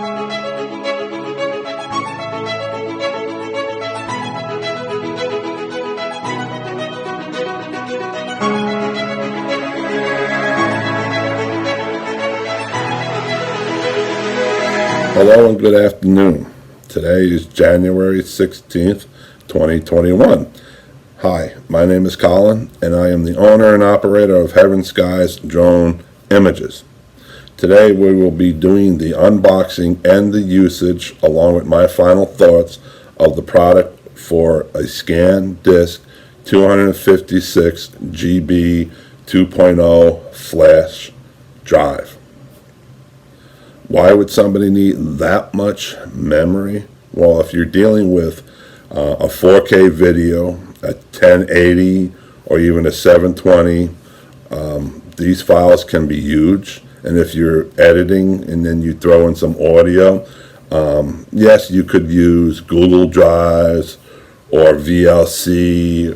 Hello and good afternoon. Today is January 16th, 2021. Hi, my name is Colin, and I am the owner and operator of Heaven Skies Drone Images. Today we will be doing the unboxing and the usage, along with my final thoughts of the product for a SanDisk 256 GB 2.0 flash drive. Why would somebody need that much memory? Well, if you're dealing with a 4K video, a 1080, or even a 720, these files can be huge. And if you're editing and then you throw in some audio, yes, you could use Google Drives or VLC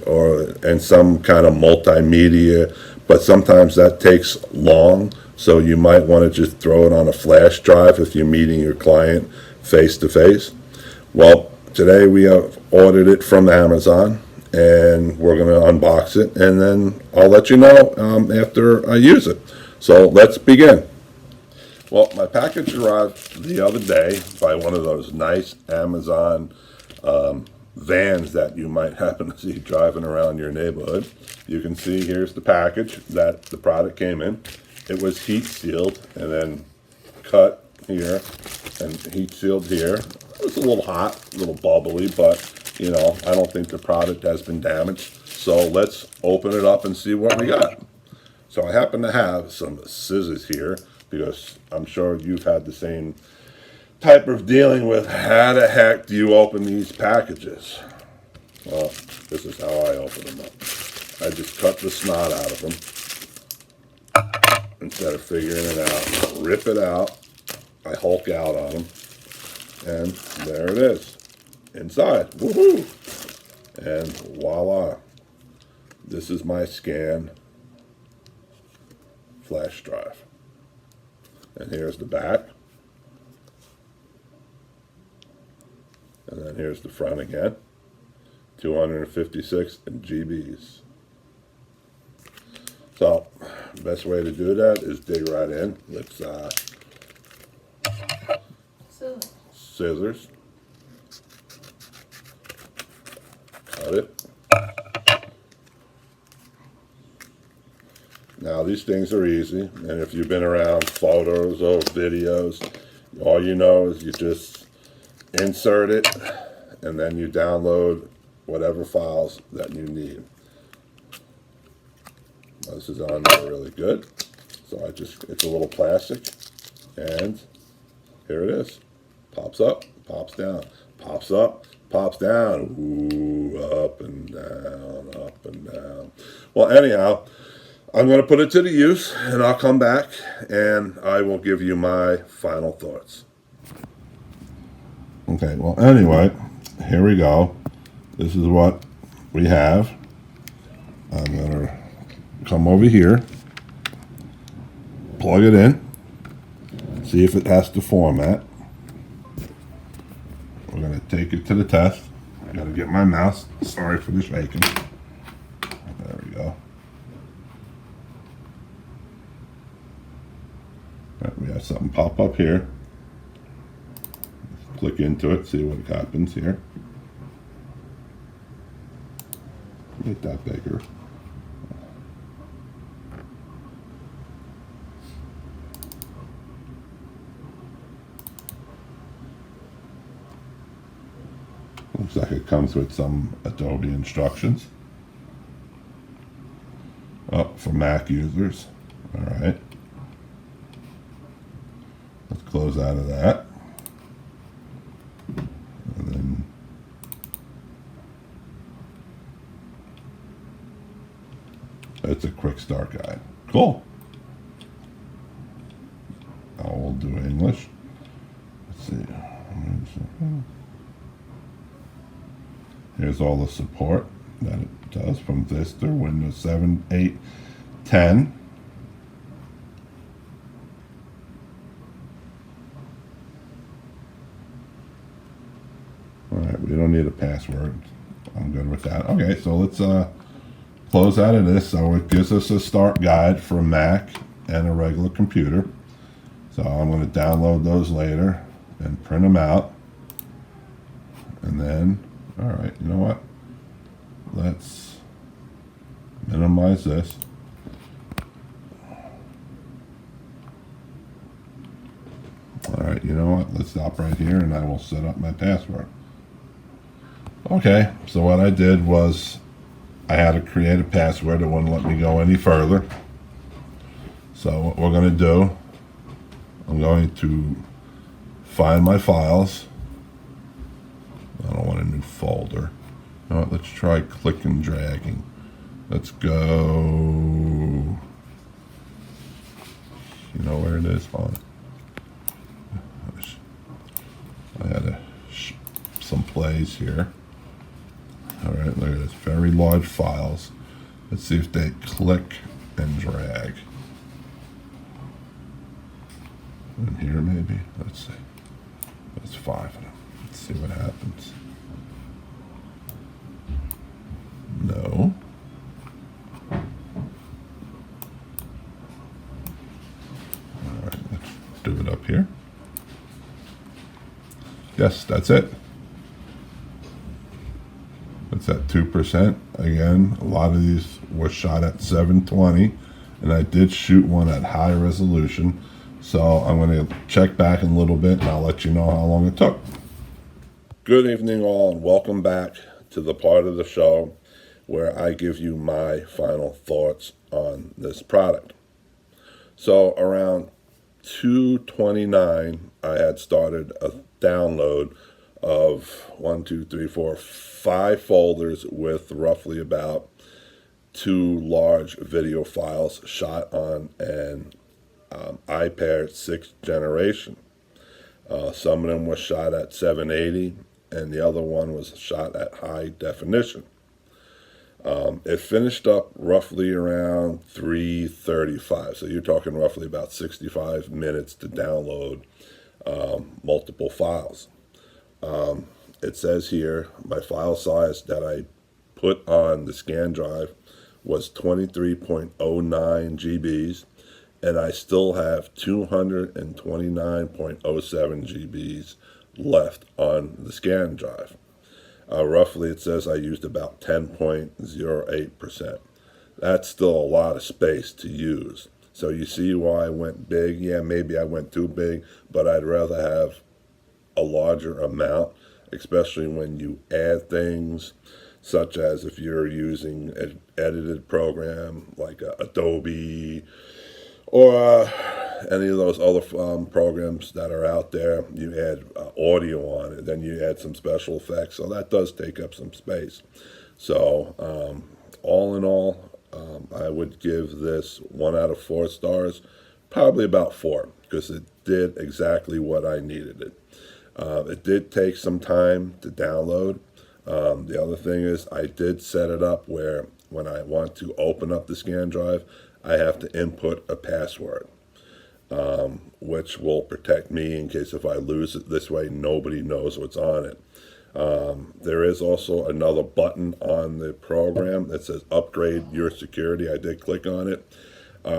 and some kind of multimedia, but sometimes that takes long. So you might want to just throw it on a flash drive if you're meeting your client face to face. Well, today we have ordered it from Amazon, and we're going to unbox it, and then I'll let you know after I use it. So let's begin. Well, my package arrived the other day by one of those nice Amazon vans that you might happen to see driving around your neighborhood. You can see here's the package that the product came in. It was heat sealed and then cut here and heat sealed here. It was a little hot, a little bubbly, but you know, I don't think the product has been damaged. So let's open it up and see what we got. So I happen to have some scissors here because I'm sure you've had the same type of dealing with how the heck do you open these packages? Well, this is how I open them up. I just cut the snot out of them. Instead of figuring it out, rip it out, I Hulk out on them, and there it is, inside, woohoo! And voila, this is my scan flash drive. And here's the back, and then here's the front again, 256 GBs. So, the best way to do that is dig right in. Let's scissors. Cut it. Now these things are easy, and if you've been around photos or videos, all you know is you just insert it, and then you download whatever files that you need. This is on there really good. So it's a little plastic, and here it is. Pops up, pops down, pops up, pops down. Ooh, up and down, up and down. Well, anyhow, I'm going to put it to the use, and I'll come back, and I will give you my final thoughts. Okay, well, anyway, here we go. This is what we have. I'm going to come over here, plug it in, see if it has to format. We're going to take it to the test. I got to get my mouse. Sorry for the shaking. There we go. Right, we have something pop up here. Click into it, see what happens here. Make that bigger. Looks like it comes with some Adobe instructions. Oh, for Mac users. All right. Let's close out of that. And then it's a quick start guide. Cool. Now we'll do English. Let's see. Here's all the support that it does from Vista, Windows 7, 8, 10. Alright, we don't need a password. I'm good with that. Okay, so let's close out of this. So it gives us a start guide for a Mac and a regular computer. So I'm going to download those later and print them out. And then, alright, you know what? Let's minimize this. Alright, you know what? Let's stop right here and I will set up my password. Okay, so what I did was I had to create a password. It wouldn't let me go any further. So what we're going to do, I'm going to find my files. I don't want a new folder. You know what, let's try click and dragging. Let's go. You know where it is? Hold on. I had some plays here. Alright, look at this. Very large files. Let's see if they click and drag. In here maybe? Let's see. There's 5 of them. Let's see what happens. No. Alright, let's do it up here. Yes, that's it. It's at 2%. Again, a lot of these were shot at 720, and I did shoot one at high resolution. So I'm going to check back in a little bit, and I'll let you know how long it took. Good evening, all, and welcome back to the part of the show where I give you my final thoughts on this product. So around 2:29, I had started a download of 5 folders with roughly about 2 large video files shot on an iPad 6th generation. Some of them were shot at 780 and the other one was shot at high definition. It finished up roughly around 3:35, so you're talking roughly about 65 minutes to download multiple files. It says here my file size that I put on the scan drive was 23.09 GBs, and I still have 229.07 GBs left on the scan drive. Roughly it says I used about 10.08%. That's still a lot of space to use. So you see why I went big. Yeah, maybe I went too big, but I'd rather have a larger amount, especially when you add things such as if you're using an edited program like Adobe or any of those other programs that are out there. You add audio on it, then you add some special effects, so that does take up some space. So all in all, I would give this 1 out of 4 stars, probably about 4, because it did exactly what I needed it. It did take some time to download. The other thing is I did set it up where when I want to open up the scan drive, I have to input a password, which will protect me in case if I lose it. This way nobody knows what's on it. There is also another button on the program that says upgrade your security. I did click on it.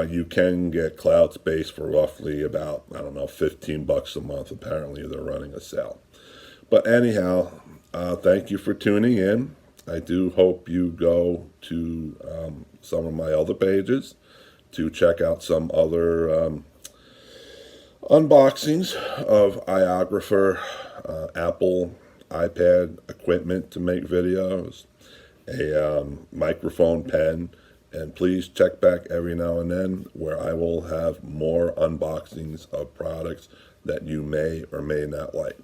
You can get cloud space for roughly about, I don't know, $15 a month. Apparently they're running a sale. But anyhow, thank you for tuning in. I do hope you go to some of my other pages to check out some other unboxings of iOgrapher, Apple iPad equipment to make videos, a microphone pen, and please check back every now and then where I will have more unboxings of products that you may or may not like.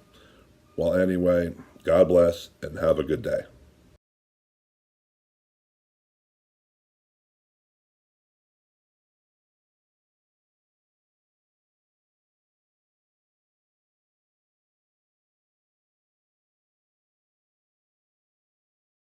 Well, anyway, God bless and have a good day.